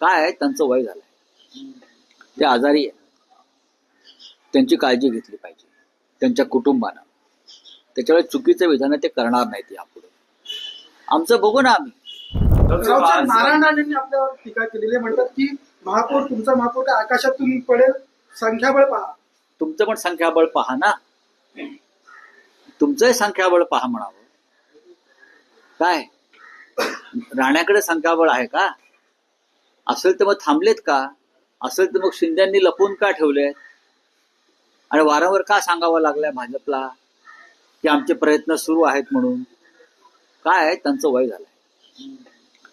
काय आहे, त्यांचं वय झालंय, ते आजारी आहे, त्यांची काळजी घेतली पाहिजे त्यांच्या कुटुंबानं. त्याच्यामुळे चुकीचं विधान ते करणार नाहीत यापुढे. आमचं बघू ना आम्ही. नारायण राणेंनी आपल्यावर टीका केलेली आहे. म्हणतात की महापौर, तुमचा महापौर काय आकाशातून पडेल, संख्याबळ पहा. तुमचं पण संख्याबळ पहा ना, तुमचंही संख्याबळ पहा म्हणावं. काय राण्याकडे संख्याबळ आहे का? असेल तर मग थांबलेत का? असेल तर मग शिंद्यांनी लपवून का ठेवले? आणि वारंवार का सांगावं लागलंय भाजपला की आमचे प्रयत्न सुरू आहेत म्हणून? काय आहे, त्यांचं वय झालंय,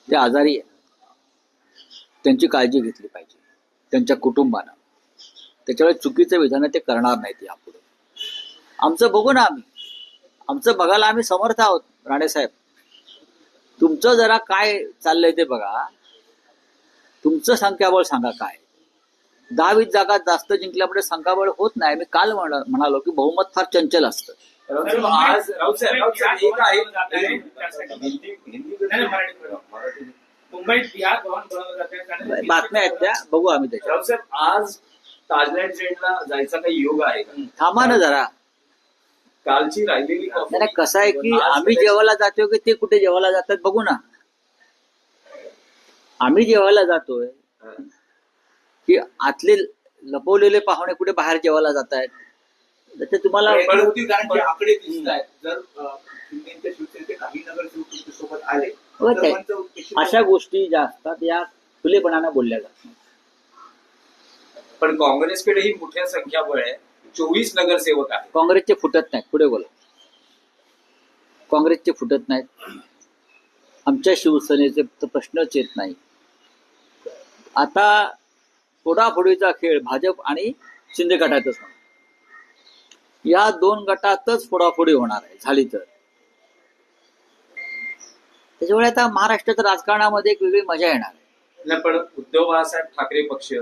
ते आजारी आहे, त्यांची काळजी घेतली पाहिजे त्यांच्या कुटुंबानं. त्याच्यामुळे चुकीचं विधान ते करणार नाहीत यापुढे. आमचं बघू ना आम्ही. आमचं बघायला आम्ही समर्थ आहोत. राणेसाहेब, तुमचं जरा काय चाललंय ते बघा. तुमचं संख्याबळ सांगा काय. 10-20 जागा जास्त जिंकल्यामुळे संख्याबळ होत नाही. मी काल म्हणालो की बहुमत फार चंचल असतं. बातम्या आहेत त्या, बघू आम्ही त्याच्या. आज ताजलँड ट्रेनला जायचा काही योग आहे का? थांबा ना जरा. कालची राहिलेली नाही, कसं आहे की आम्ही जेवायला जातोय की ते कुठे जेवायला जातात बघू ना. आम्ही जेवायला जातोय की आतले लपवलेले पाहुणे कुठे बाहेर जेवायला जात आहेत. ते तुम्हाला आकडे दिसत आहेत. जर शिवसेनेचे काही नगरसेवक सोबत आले तर अशा गोष्टी ज्या असतात या खुलेपणानं बोलल्या जातात. पण काँग्रेसकडेही मोठ्या संख्याबळ आहे. 24 नगरसेवक आहेत. काँग्रेसचे फुटत नाहीत. पुढे बोला. काँग्रेसचे फुटत नाहीत. आमच्या शिवसेनेचे तर प्रश्नच येत नाही. आता फोडाफोडीचा खेळ भाजप आणि शिंदे गटातच होणार. या 2 गटातच फोडाफोडी होणार आहे झाली तर. त्याच्यामुळे आता महाराष्ट्राच्या राजकारणामध्ये एक वेगळी मजा येणार आहे. पण उद्धव बाळासाहेब ठाकरे पक्ष